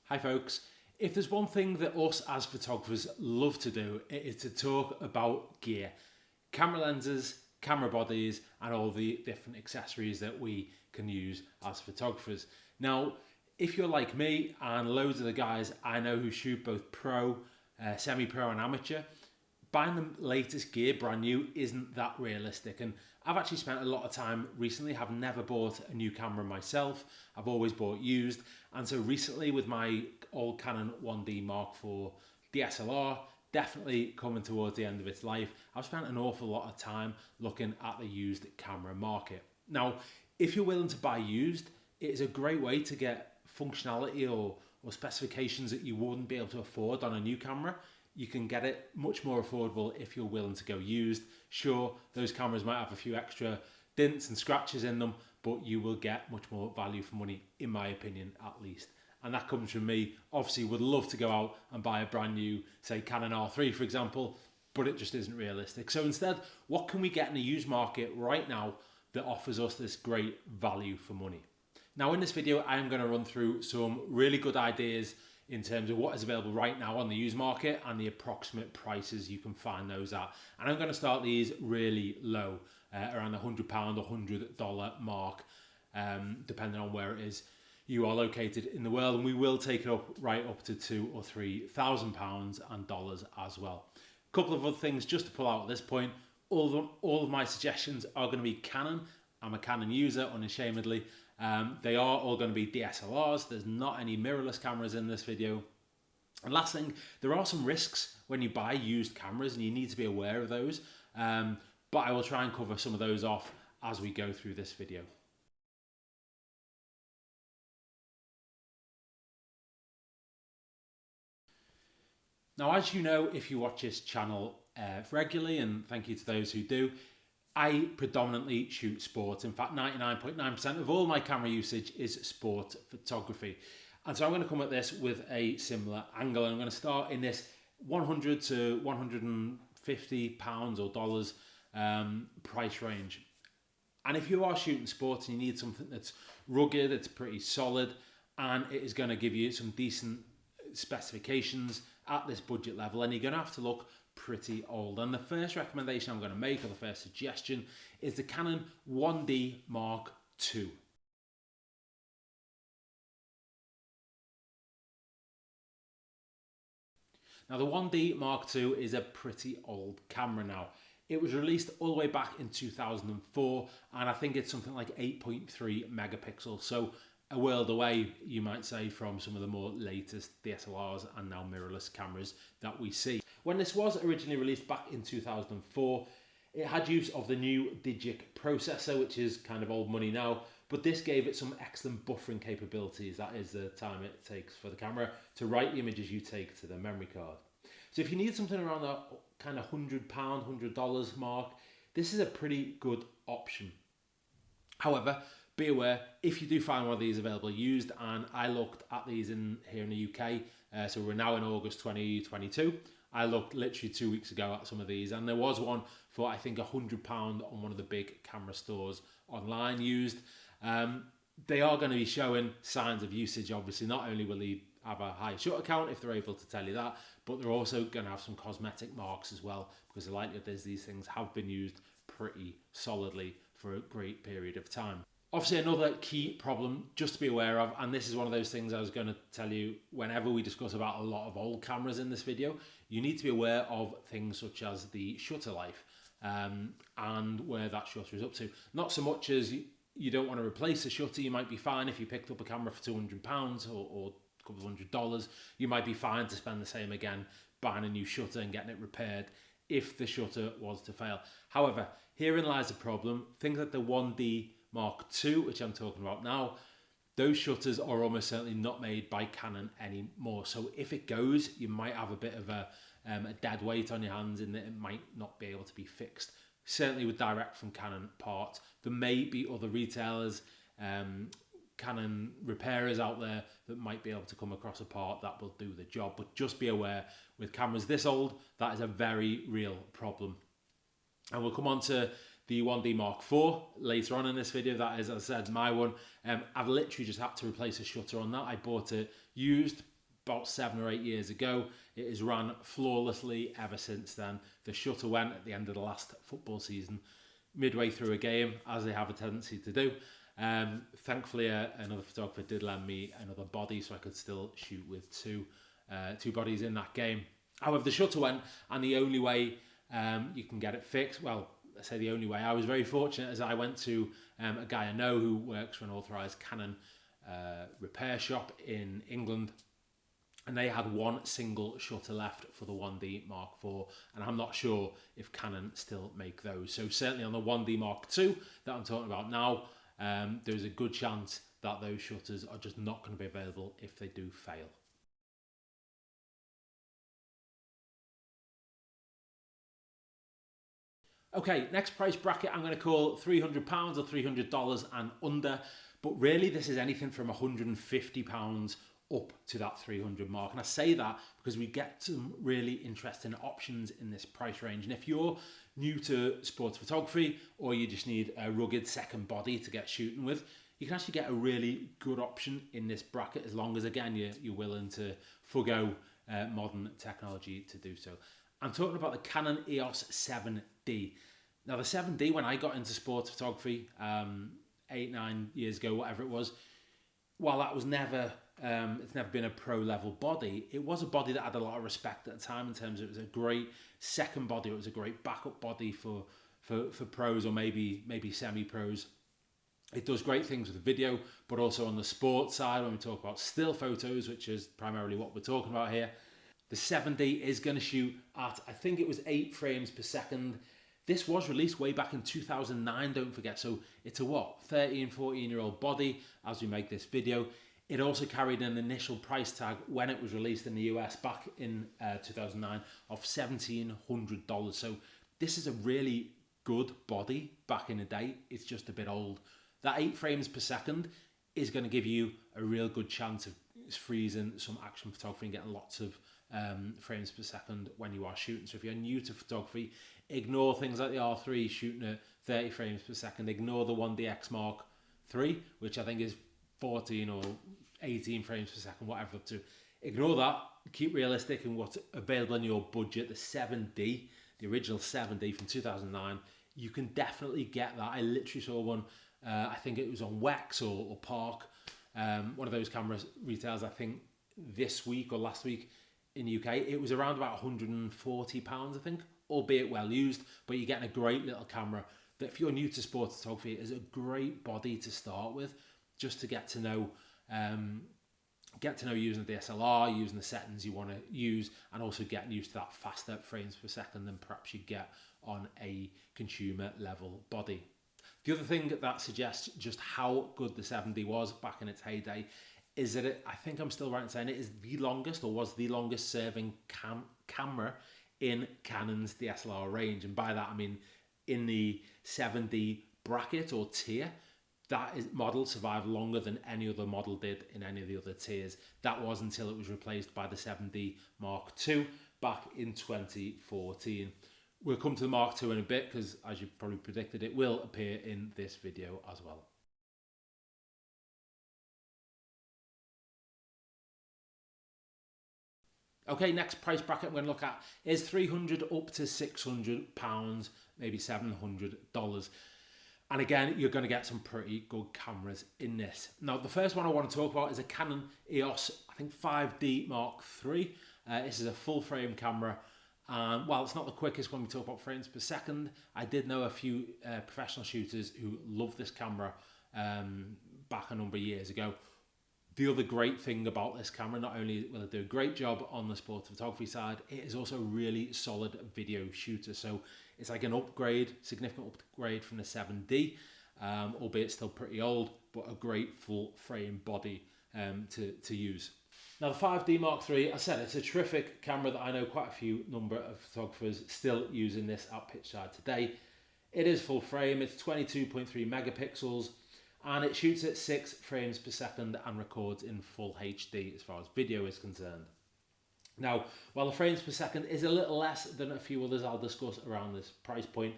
Hi folks, if there's one thing that us as photographers love to do, it is to talk about gear. Camera lenses, camera bodies, and all the different accessories that we can use as photographers. Now, if you're like me and loads of the guys I know who shoot both pro, semi-pro and amateur, buying the latest gear brand new isn't that realistic. And I've actually spent a lot of time recently, have never bought a new camera myself. I've always bought used. And so recently with my old Canon 1D Mark IV DSLR, definitely coming towards the end of its life, I've spent an awful lot of time looking at the used camera market. Now, if you're willing to buy used, it is a great way to get functionality or specifications that you wouldn't be able to afford on a new camera. You can get it much more affordable if you're willing to go used. Sure, those cameras might have a few extra dents and scratches in them, but you will get much more value for money, in my opinion, at least. And that comes from me. Obviously, would love to go out and buy a brand new, say, Canon R3, for example, but it just isn't realistic. So instead, what can we get in the used market right now that offers us this great value for money? Now, in this video, I am going to run through some really good ideas in terms of what is available right now on the used market and the approximate prices you can find those at. And I'm going to start these really low, around the £100 or $100 mark, depending on where it is you are located in the world. And we will take it up right up to £2,000 or £3,000 and dollars as well. A couple of other things just to pull out at this point. All of my suggestions are going to be Canon. I'm a Canon user, unashamedly. They are all going to be DSLRs. There's not any mirrorless cameras in this video. And last thing, there are some risks when you buy used cameras and you need to be aware of those. But I will try and cover some of those off as we go through this video. Now, as you know, if you watch this channel regularly, and thank you to those who do, I predominantly shoot sport. In fact, 99.9% of all my camera usage is sport photography. And so I'm going to come at this with a similar angle. I'm going to start in this 100 to 150 pounds or dollars price range. And if you are shooting sport and you need something that's rugged, it's pretty solid, and it is going to give you some decent specifications at this budget level, and you're going to have to look pretty old. And the first recommendation I'm going to make, or the first suggestion, is the Canon 1D Mark II. Now, the 1D Mark II is a pretty old camera now. It was released all the way back in 2004, and I think it's something like 8.3 megapixels. So a world away, you might say, from some of the more latest DSLRs and now mirrorless cameras that we see. When this was originally released back in 2004, it had use of the new Digic processor, which is kind of old money now, but this gave it some excellent buffering capabilities. That is the time it takes for the camera to write the images you take to the memory card. So if you need something around that kind of £100, $100 mark, this is a pretty good option. However, be aware, if you do find one of these available used, and I looked at these here in the UK, so we're now in August 2022, I looked literally 2 weeks ago at some of these, and there was one for, I think, £100 on one of the big camera stores online used. They are going to be showing signs of usage, obviously. Not only will they have a high shutter count, if they're able to tell you that, but they're also going to have some cosmetic marks as well, because the likelihood is these things have been used pretty solidly for a great period of time. Obviously, another key problem just to be aware of, and this is one of those things I was going to tell you whenever we discuss about a lot of old cameras in this video, you need to be aware of things such as the shutter life and where that shutter is up to. Not so much as you don't want to replace a shutter. You might be fine if you picked up a camera for £200 or a couple of $100. You might be fine to spend the same again buying a new shutter and getting it repaired if the shutter was to fail. However, herein lies the problem. Things like the 1D Mark II, which I'm talking about now, those shutters are almost certainly not made by Canon anymore. So if it goes, you might have a bit of a dead weight on your hands, and it might not be able to be fixed. Certainly with direct from Canon parts. There may be other retailers, Canon repairers out there that might be able to come across a part that will do the job. But just be aware, with cameras this old, that is a very real problem. And we'll come on to the 1D Mark IV later on in this video. That is, as I said, my one. I've literally just had to replace a shutter on that. I bought it used about 7 or 8 years ago. It has run flawlessly ever since then. The shutter went at the end of the last football season, midway through a game, as they have a tendency to do. Thankfully, another photographer did lend me another body, so I could still shoot with two bodies in that game. However, the shutter went, and the only way you can get it fixed, well, I say the only way, I was very fortunate as I went to a guy I know who works for an authorised Canon repair shop in England, and they had one single shutter left for the 1D Mark IV, and I'm not sure if Canon still make those. So certainly on the 1D Mark II that I'm talking about now, there's a good chance that those shutters are just not going to be available if they do fail. Okay, next price bracket I'm going to call £300 or $300 and under, but really this is anything from £150 up to that 300 mark. And I say that because we get some really interesting options in this price range. And if you're new to sports photography, or you just need a rugged second body to get shooting with, you can actually get a really good option in this bracket, as long as, again, you're willing to forgo modern technology to do so. I'm talking about the Canon EOS 7D. Now, the 7D, when I got into sports photography 8-9 years ago, whatever it was, while that was never it's never been a pro level body, it was a body that had a lot of respect at the time, in terms of it was a great second body. It was a great backup body for pros, or maybe semi pros. It does great things with the video, but also on the sports side, when we talk about still photos, which is primarily what we're talking about here. The 7D is going to shoot at, I think it was 8 frames per second. This was released way back in 2009, don't forget. So it's a 13, 14-year-old body as we make this video. It also carried an initial price tag when it was released in the US back in 2009 of $1,700. So this is a really good body back in the day. It's just a bit old. That 8 frames per second is going to give you a real good chance of freezing some action photography and getting lots of frames per second when you are shooting. So if you're new to photography, ignore things like the R3 shooting at 30 frames per second. Ignore the 1DX Mark III, which I think is 14 or 18 frames per second, whatever up to. Ignore that. Keep realistic in what's available in your budget. The 7D, the original 7D from 2009, you can definitely get that. I literally saw one, I think it was on Wex or Park, one of those cameras retails, I think this week or last week in the UK. It was around about £140, I think, albeit well used, but you're getting a great little camera that, if you're new to sports photography, is a great body to start with, just to get to know using the DSLR, using the settings you want to use, and also getting used to that faster frames per second than perhaps you get on a consumer level body. The other thing that suggests just how good the 7D was back in its heyday is that I think I'm still right in saying it is the longest, or was the longest serving camera in Canon's DSLR range. And by that I mean in the 7D bracket or tier, model survived longer than any other model did in any of the other tiers. That was until it was replaced by the 7D Mark II back in 2014. We'll come to the Mark II in a bit, because as you probably predicted, it will appear in this video as well. Okay, next price bracket I'm going to look at is £300 up to £600, maybe $700. And again, you're going to get some pretty good cameras in this. Now, the first one I want to talk about is a Canon EOS, I think 5D Mark III. This is a full frame camera. While it's not the quickest when we talk about frames per second, I did know a few professional shooters who love this camera back a number of years ago. The other great thing about this camera, not only will it do a great job on the sports photography side, it is also a really solid video shooter. So it's like an upgrade, significant upgrade from the 7D, albeit still pretty old, but a great full frame body to use. Now, the 5D Mark III, I said, it's a terrific camera that I know quite a few number of photographers still using this at pitch side today. It is full frame, it's 22.3 megapixels, and it shoots at 6 frames per second and records in full HD as far as video is concerned. Now, while the frames per second is a little less than a few others I'll discuss around this price point,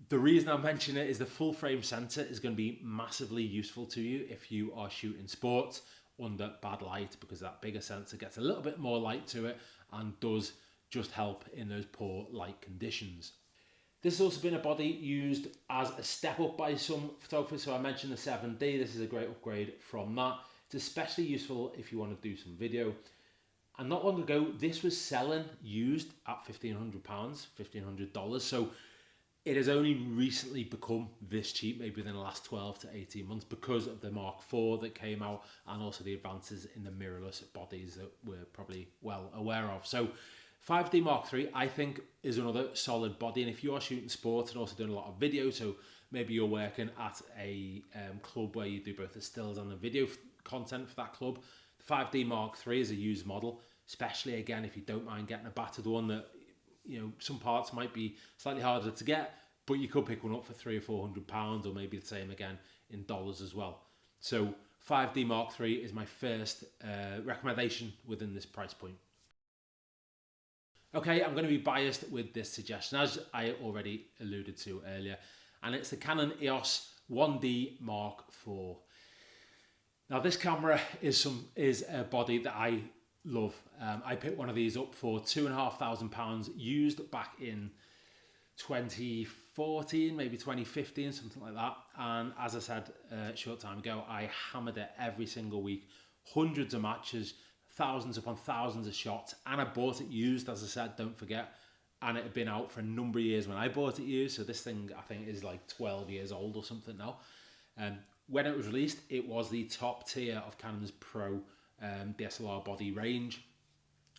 the reason I mention it is the full frame sensor is going to be massively useful to you if you are shooting sports under bad light, because that bigger sensor gets a little bit more light to it and does just help in those poor light conditions. This has also been a body used as a step up by some photographers. So I mentioned the 7D. This is a great upgrade from that. It's especially useful if you want to do some video. And not long ago, this was selling used at £1,500, $1,500. So it has only recently become this cheap, maybe within the last 12 to 18 months, because of the Mark IV that came out and also the advances in the mirrorless bodies that we're probably well aware of. So 5D Mark III, I think, is another solid body. And if you are shooting sports and also doing a lot of video, so maybe you're working at a club where you do both the stills and the video content for that club, the 5D Mark III is a used model, especially, again, if you don't mind getting a battered one that, you know, some parts might be slightly harder to get, but you could pick one up for £300 or £400, or maybe the same again in dollars as well. So 5D Mark III is my first recommendation within this price point. Okay, I'm going to be biased with this suggestion, as I already alluded to earlier, and it's the Canon EOS 1D Mark IV. Now, this camera is a body that I love. I picked one of these up for £2,500 used back in 2014, maybe 2015, something like that. And as I said a short time ago, I hammered it every single week, hundreds of matches, thousands upon thousands of shots, and I bought it used, as I said, don't forget, and it had been out for a number of years when I bought it used, so this thing I think is like 12 years old or something now. When it was released, it was the top tier of Canon's Pro DSLR body range,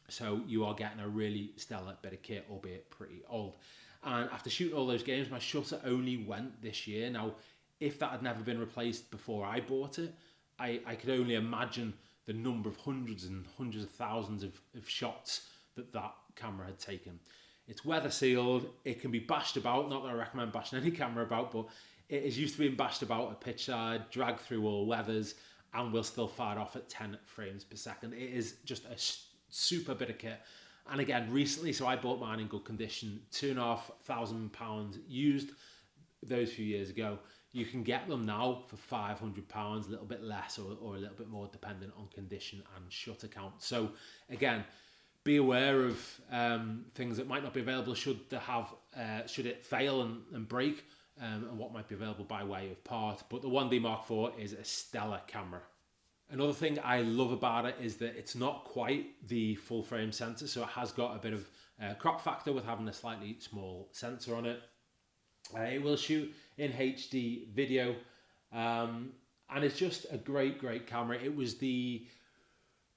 so you are getting a really stellar bit of kit, albeit pretty old. And after shooting all those games, my shutter only went this year. Now, if that had never been replaced before I bought it, I could only imagine the number of hundreds and hundreds of thousands of shots that camera had taken. It's weather sealed, it can be bashed about, not that I recommend bashing any camera about, but it is used to being bashed about at pitch side, dragged through all weathers, and will still fire off at 10 frames per second. It is just a super bit of kit. And again, recently, so I bought mine in good condition, £2,500 used those few years ago. You can get them now for £500, a little bit less or a little bit more, depending on condition and shutter count. So again, be aware of things that might not be available should it fail and break, and what might be available by way of part. But the 1D Mark IV is a stellar camera. Another thing I love about it is that it's not quite the full frame sensor, so it has got a bit of crop factor with having a slightly small sensor on it. It will shoot in HD video, and it's just a great camera. It was the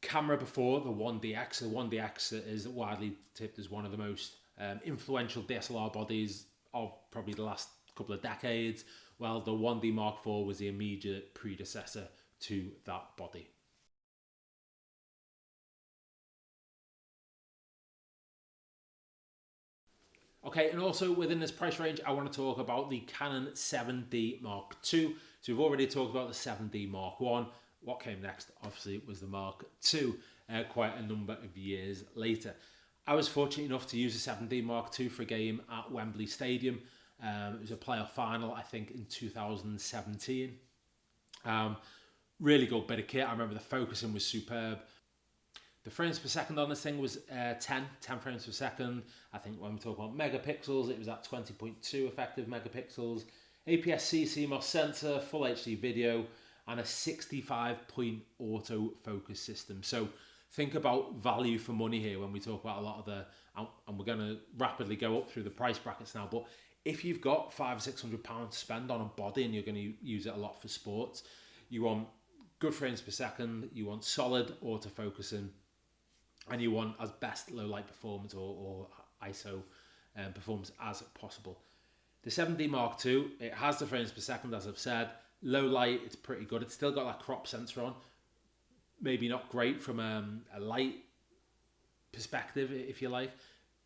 camera before the 1DX. The 1DX is widely tipped as one of the most influential DSLR bodies of probably the last couple of decades. Well, the 1D Mark IV was the immediate predecessor to that body. Okay, and also within this price range, I want to talk about the Canon 7D Mark II. So we've already talked about the 7D Mark I. What came next, obviously, was the Mark II, quite a number of years later. I was fortunate enough to use the 7D Mark II for a game at Wembley Stadium. It was a playoff final, I think, in 2017. Really good bit of kit. I remember the focusing was superb. The frames per second on this thing was 10 frames per second. I think when we talk about megapixels, it was at 20.2 effective megapixels. APS-C CMOS sensor, full HD video, and a 65-point autofocus system. So think about value for money here when we talk about a lot of the, and we're going to rapidly go up through the price brackets now, but if you've got £500 or £600 to spend on a body and you're going to use it a lot for sports, you want good frames per second, you want solid autofocusing, and you want as best low light performance or ISO performance as possible. The 7D Mark II, it has the frames per second, as I've said. Low light, it's pretty good. It's still got that crop sensor on. Maybe not great from a light perspective, if you like.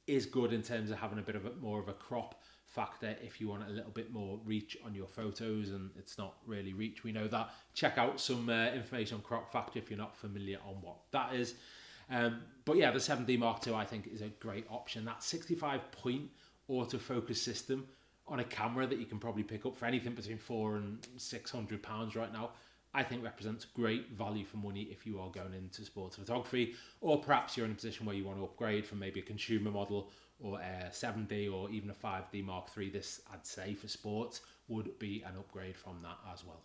Is good in terms of having a bit of more of a crop factor if you want a little bit more reach on your photos, and it's not really reach, we know that. Check out some information on crop factor if you're not familiar on what that is. But yeah, the 7D Mark II I think is a great option. That 65-point autofocus system on a camera that you can probably pick up for anything between £400 and £600 right now. I think represents great value for money if you are going into sports photography, or perhaps you're in a position where you want to upgrade from maybe a consumer model or a 7D or even a 5D Mark III. This, I'd say, for sports would be an upgrade from that as well.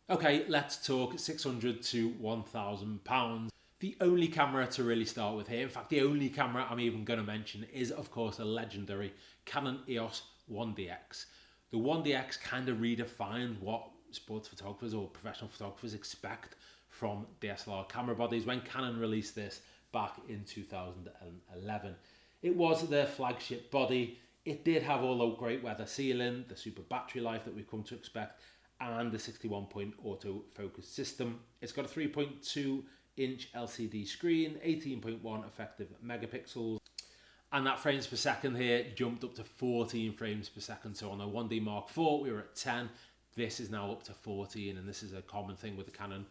Okay, let's talk 600 to £1,000. The only camera to really start with here, in fact the only camera I'm even going to mention, is of course a legendary Canon EOS 1DX. The 1DX kind of redefined what sports photographers or professional photographers expect from DSLR camera bodies when Canon released this back in 2011. It was their flagship body. It did have all the great weather sealing, the super battery life that we've come to expect, and the 61-point autofocus system. It's got a 3.2-inch LCD screen, 18.1 effective megapixels, and that frames per second here jumped up to 14 frames per second. So on a 1D Mark IV we were at 10, this is now up to 14, and this is a common thing with the Canon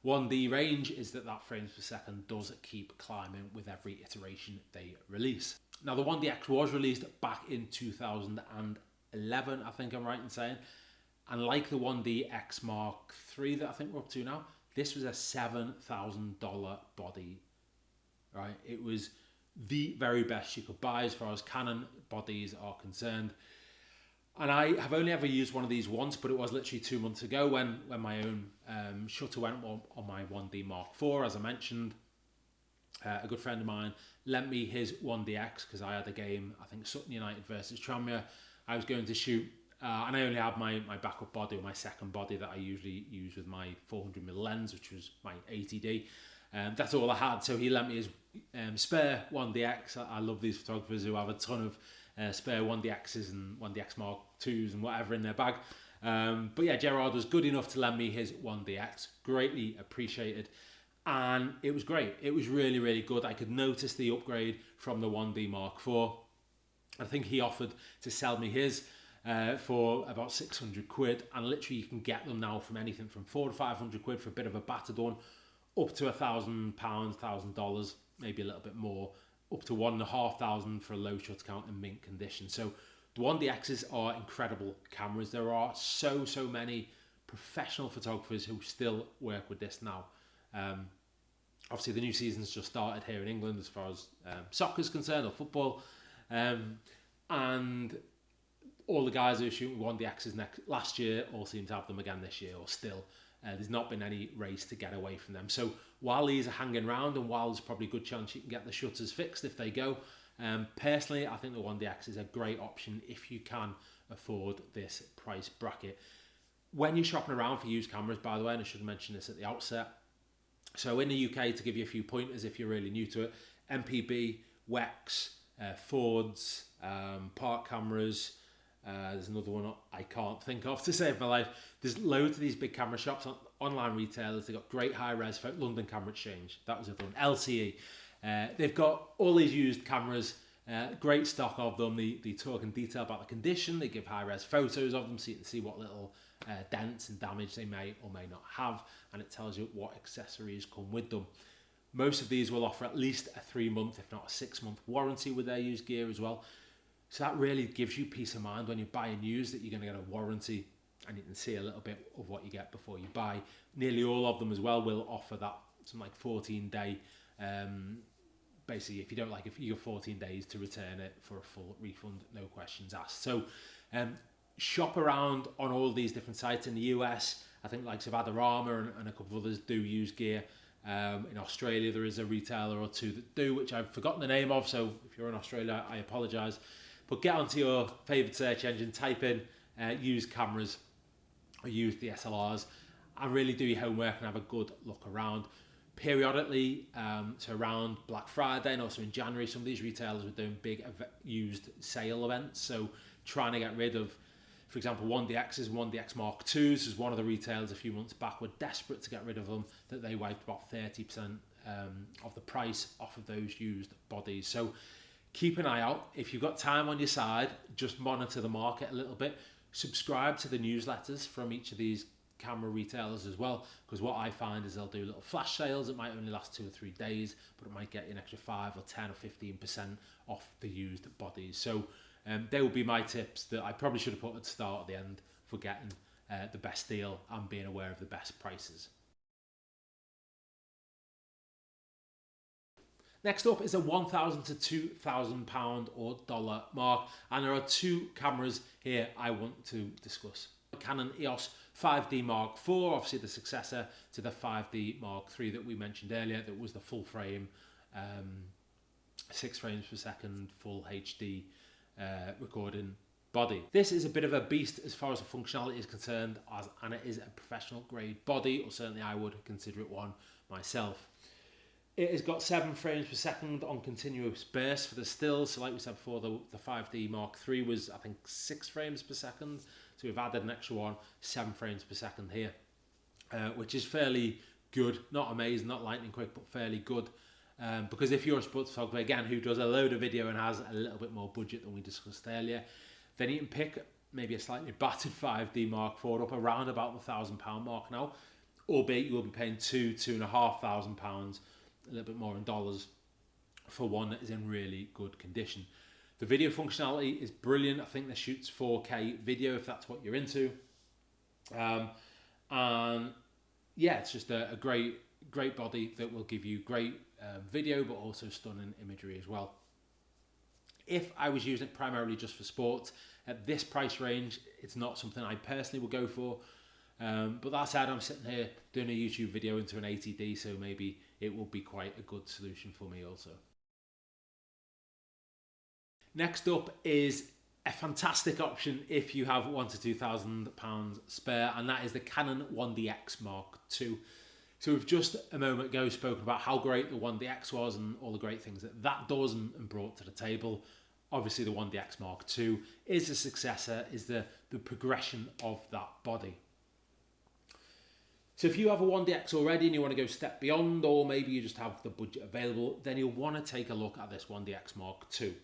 1D range, is that frames per second does keep climbing with every iteration they release. Now the 1DX was released back in 2011, I think I'm right in saying, and like the 1DX Mark III that I think we're up to now, this was a $7,000 body, right? It was the very best you could buy as far as Canon bodies are concerned. And I have only ever used one of these once, but it was literally 2 months ago when my own shutter went on my 1D Mark IV, as I mentioned. A good friend of mine lent me his 1DX because I had a game, I think Sutton United versus Tranmere, I was going to shoot, and I only had my backup body, or my second body that I usually use with my 400mm lens, which was my 80D. That's all I had, so he lent me his spare 1DX. I love these photographers who have a ton of spare 1DXs and 1DX Mark IIs and whatever in their bag. But yeah, Gerard was good enough to lend me his 1DX, greatly appreciated. And it was great. It was really, really good. I could notice the upgrade from the 1D Mark IV. I think he offered to sell me his for about 600 quid, and literally you can get them now from anything from 400 to 500 quid for a bit of a battered up to £1,000, $1,000, maybe a little bit more, up to 1,500 for a low shutter count and mint condition. So the 1DXs are incredible cameras. There are so many professional photographers who still work with this now. Obviously the new season's just started here in England as far as soccer is concerned, or football, and all the guys who are shooting 1DXs last year all seem to have them again this year, or still. There's not been any race to get away from them. So while these are hanging around, and while there's probably a good chance you can get the shutters fixed if they go, personally I think the 1DX is a great option if you can afford this price bracket. When you're shopping around for used cameras, by the way, and I should mention this at the outset, so in the UK, to give you a few pointers if you're really new to it, MPB, Wex, Fords, Park Cameras, there's another one I can't think of to save my life. There's loads of these big camera shops, online retailers. They've got great high-res, London Camera Exchange, that was a one, LCE. They've got all these used cameras, great stock of them. They talk in detail about the condition. They give high-res photos of them so you can see what little dents and damage they may or may not have, and it tells you what accessories come with them. Most of these will offer at least a 3-month, if not a 6-month warranty with their used gear as well. So that really gives you peace of mind when you're buying used, that you're going to get a warranty, and you can see a little bit of what you get before you buy. Nearly all of them as well will offer that, some like 14-day, basically if you don't like it, you have 14 days to return it for a full refund, no questions asked. So shop around on all these different sites in the US. I think likes of Adorama and a couple of others do use gear. In Australia there is a retailer or two that do, which I've forgotten the name of, so if you're in Australia I apologise. But get onto your favourite search engine, type in used cameras or used DSLRs, and really do your homework and have a good look around. Periodically, so around Black Friday and also in January, some of these retailers were doing big used sale events, so trying to get rid of, for example, 1DXs and 1DX Mark IIs, as one of the retailers a few months back were desperate to get rid of them, that they wiped about 30% of the price off of those used bodies. So keep an eye out. If you've got time on your side, just monitor the market a little bit. Subscribe to the newsletters from each of these camera retailers as well, because what I find is they'll do little flash sales. It might only last 2 or 3 days, but it might get you an extra 5 or 10 or 15% off the used bodies. So They would be my tips that I probably should have put at the start or the end for getting the best deal and being aware of the best prices. Next up is a £1,000 to £2,000 or dollar mark, and there are two cameras here I want to discuss. The Canon EOS 5D Mark IV, obviously the successor to the 5D Mark III that we mentioned earlier, that was the full frame, 6 frames per second, full HD recording body. This is a bit of a beast as far as the functionality is concerned, and it is a professional grade body, or certainly I would consider it one myself. It has got 7 frames per second on continuous burst for the stills. So like we said before, the 5D Mark III was, I think, 6 frames per second. So we've added an extra one, 7 frames per second here, which is fairly good. Not amazing, not lightning quick, but fairly good. Because if you're a sports photographer, again, who does a load of video and has a little bit more budget than we discussed earlier, then you can pick maybe a slightly battered 5D Mark IV up around about the £1,000 mark now, albeit you will be paying £2,500, a little bit more in dollars, for one that is in really good condition. The video functionality is brilliant. I think this shoots 4K video if that's what you're into. And yeah, it's just a great body that will give you great video, but also stunning imagery as well. If I was using it primarily just for sport, at this price range, it's not something I personally would go for. But that said, I'm sitting here doing a YouTube video into an 80D, so maybe it will be quite a good solution for me also. Next up is a fantastic option if you have £1,000 to £2,000 spare, and that is the Canon 1DX Mark II. So we've just a moment ago spoken about how great the 1DX was and all the great things that does and brought to the table. Obviously the 1DX Mark II is a successor, is the progression of that body. So if you have a 1DX already and you want to go a step beyond, or maybe you just have the budget available, then you'll want to take a look at this 1DX Mark II.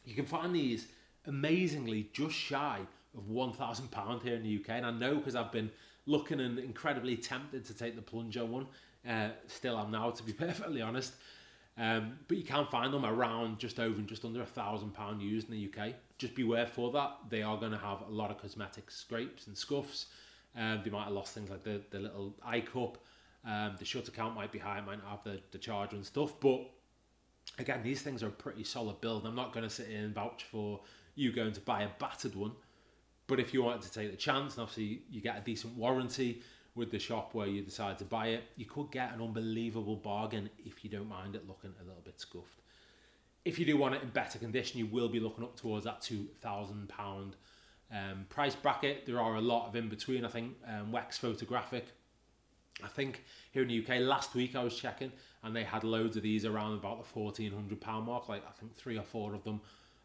You can find these amazingly just shy of £1,000 here in the UK, and I know because I've been looking and incredibly tempted to take the plunge on one. Still am now, to be perfectly honest. But you can find them around just under £1,000 used in the UK. Just beware for that. They are going to have a lot of cosmetic scrapes and scuffs. They might have lost things like the little eye cup. The shutter count might be high, might not have the charger and stuff. But again, these things are a pretty solid build. I'm not going to sit here and vouch for you going to buy a battered one. But if you wanted to take the chance, and obviously you get a decent warranty with the shop where you decide to buy it, you could get an unbelievable bargain if you don't mind it looking a little bit scuffed. If you do want it in better condition, you will be looking up towards that £2,000 price bracket. There are a lot of in between. I think Wex Photographic, I think here in the UK last week I was checking, and they had loads of these around about the £1,400 mark, like I think 3 or 4 of them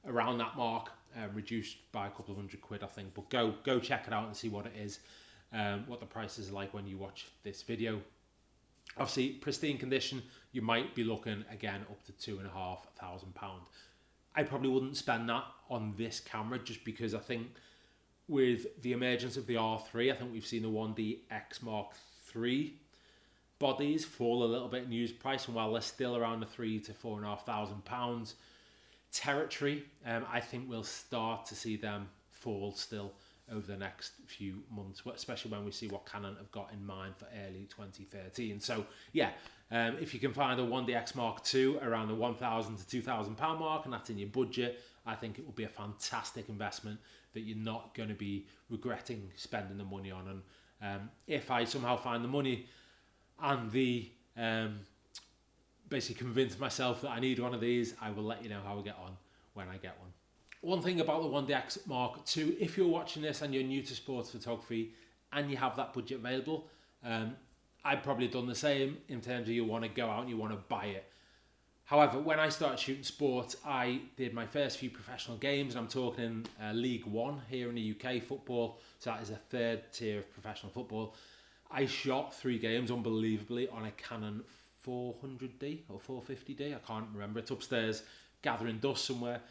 around that mark, reduced by a couple of £100, I think. But go check it out and see what it is, what the prices are like when you watch this video. Obviously, pristine condition, you might be looking again up to £2,500. I probably wouldn't spend that on this camera, just because I think with the emergence of the R3, I think we've seen the 1DX Mark III bodies fall a little bit in used price, and while they're still around the £3,000 to £4,500 territory, I think we'll start to see them fall still over the next few months, especially when we see what Canon have got in mind for early 2013. So yeah, if you can find a 1DX Mark II around the £1,000 to £2,000 mark, and that's in your budget, I think it will be a fantastic investment that you're not going to be regretting spending the money on. And if I somehow find the money and the basically convince myself that I need one of these, I will let you know how I get on when I get one. One thing about the 1DX Mark II, if you're watching this and you're new to sports photography and you have that budget available, I've probably done the same in terms of you want to go out and you want to buy it. However, when I started shooting sport, I did my first few professional games, and I'm talking League One here in the UK, football, so that is a third tier of professional football. I shot 3 games unbelievably on a Canon 400D or 450D, I can't remember. It's upstairs gathering dust somewhere.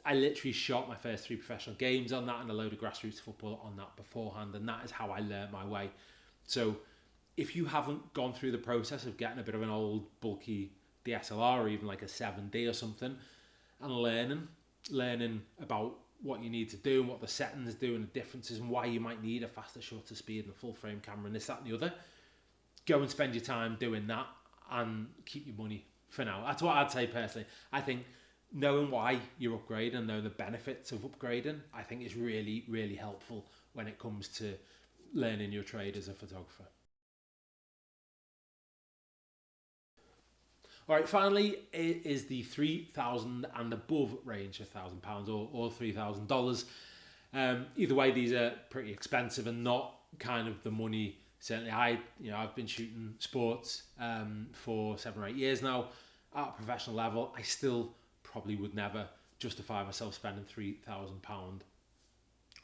I literally shot my first 3 professional games on that and a load of grassroots football on that beforehand, and that is how I learned my way. So if you haven't gone through the process of getting a bit of an old bulky DSLR or even like a 7D or something and learning, learning about what you need to do and what the settings do and the differences and why you might need a faster shutter speed and a full frame camera and this, that and the other, go and spend your time doing that and keep your money for now. That's what I'd say personally. I think knowing why you're upgrading and knowing the benefits of upgrading, I think is really, really helpful when it comes to learning your trade as a photographer. All right, finally, it is the $3,000 and above range, £1,000 or $3,000. Either way, these are pretty expensive and not kind of the money. Certainly, I've been shooting sports for 7 or 8 years now at a professional level. I still probably would never justify myself spending £3,000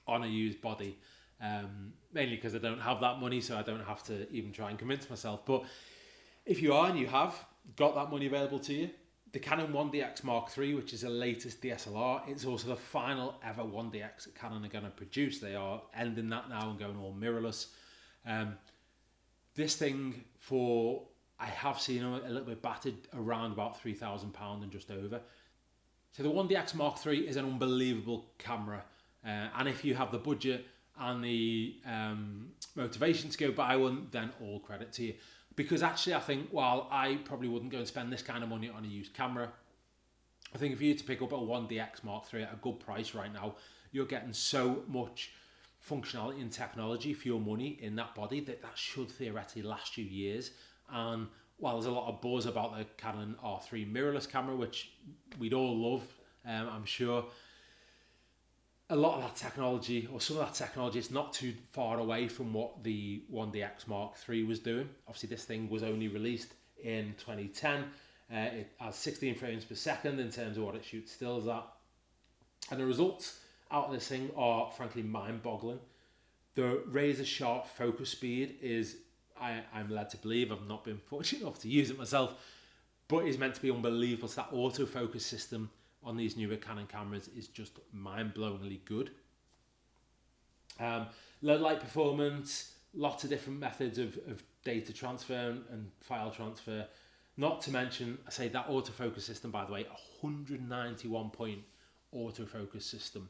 on a used body, mainly because I don't have that money, so I don't have to even try and convince myself. But if you are and you have got that money available to you, the Canon 1DX Mark III, which is the latest DSLR, it's also the final ever 1DX that Canon are going to produce. They are ending that now and going all mirrorless. This thing, I have seen a little bit battered around about £3,000 and just over. So the 1DX Mark III is an unbelievable camera, and if you have the budget and the motivation to go buy one, then all credit to you. Because actually, I think while I probably wouldn't go and spend this kind of money on a used camera, I think if you were to pick up a 1DX Mark III at a good price right now, you're getting so much functionality and technology for your money in that body that should theoretically last you years. And while there's a lot of buzz about the Canon R3 mirrorless camera, which we'd all love, I'm sure, a lot of that technology, or some of that technology, is not too far away from what the 1DX Mark III was doing. Obviously, this thing was only released in 2010. It has 16 frames per second in terms of what it shoots stills at. And the results out of this thing are frankly mind-boggling. The razor-sharp focus speed is, I'm led to believe, I've not been fortunate enough to use it myself, but is meant to be unbelievable. So that autofocus system on these newer Canon cameras is just mind-blowingly good. Low light performance, lots of different methods of data transfer and file transfer. Not to mention, I say that autofocus system, by the way, 191 point autofocus system.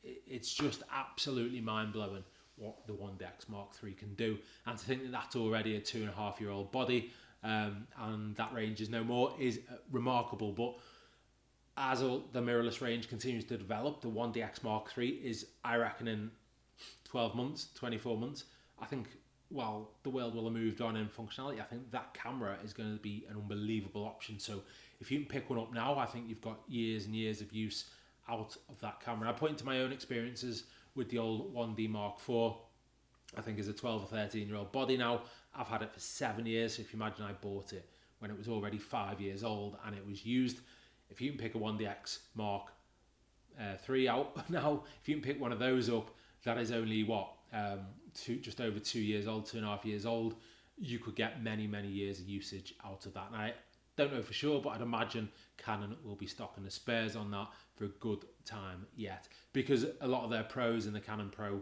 It's just absolutely mind-blowing what the 1DX Mark III can do. And to think that that's already a 2.5-year-old body and that range is no more is remarkable. But as the mirrorless range continues to develop, the 1DX Mark III is, I reckon, in 12 months, 24 months, I think, well, the world will have moved on in functionality. I think that camera is going to be an unbelievable option. So if you can pick one up now, I think you've got years and years of use out of that camera. I point to my own experiences with the old 1D Mark IV. I think as a 12 or 13-year-old body now. I've had it for 7 years. So if you imagine I bought it when it was already 5 years old and it was used. If you can pick a 1DX Mark III out now, if you can pick one of those up, that is only just over 2 years old, 2.5 years old. You could get many, many years of usage out of that. And I don't know for sure, but I'd imagine Canon will be stocking the spares on that for a good time yet, because a lot of their pros in the Canon Pro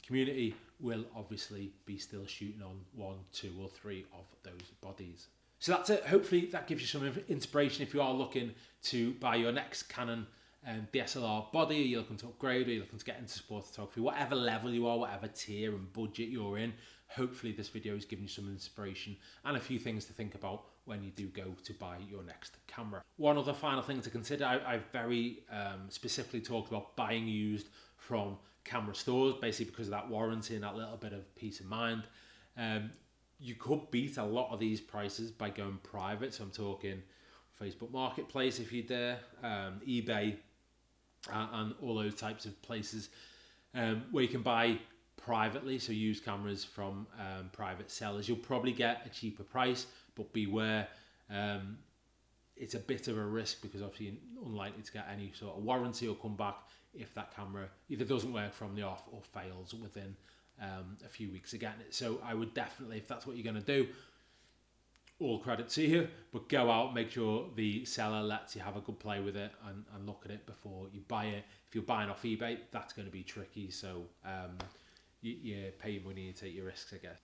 community will obviously be still shooting on 1, 2 or 3 of those bodies. So that's it. Hopefully that gives you some inspiration if you are looking to buy your next Canon DSLR body, or you're looking to upgrade, or you're looking to get into sport photography, whatever level you are, whatever tier and budget you're in. Hopefully this video has given you some inspiration and a few things to think about when you do go to buy your next camera. One other final thing to consider, I've very specifically talked about buying used from camera stores, basically because of that warranty and that little bit of peace of mind. You could beat a lot of these prices by going private. So I'm talking Facebook Marketplace if you're there, eBay, and all those types of places where you can buy privately, so used cameras from private sellers. You'll probably get a cheaper price, but beware, it's a bit of a risk because obviously you're unlikely to get any sort of warranty or come back if that camera either doesn't work from the off or fails within a few weeks again. So I would definitely, if that's what you're going to do, all credit to you, but go out, make sure the seller lets you have a good play with it and look at it before you buy it. If you're buying off eBay, that's going to be tricky, so you pay your money, you take your risks, I guess.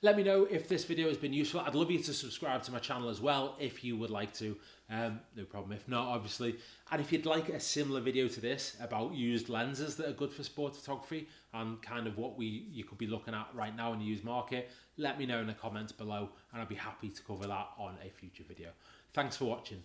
Let me know if this video has been useful. I'd love you to subscribe to my channel as well if you would like to. No problem if not, obviously. And if you'd like a similar video to this about used lenses that are good for sport photography and kind of what you could be looking at right now in the used market, let me know in the comments below and I'd be happy to cover that on a future video. Thanks for watching.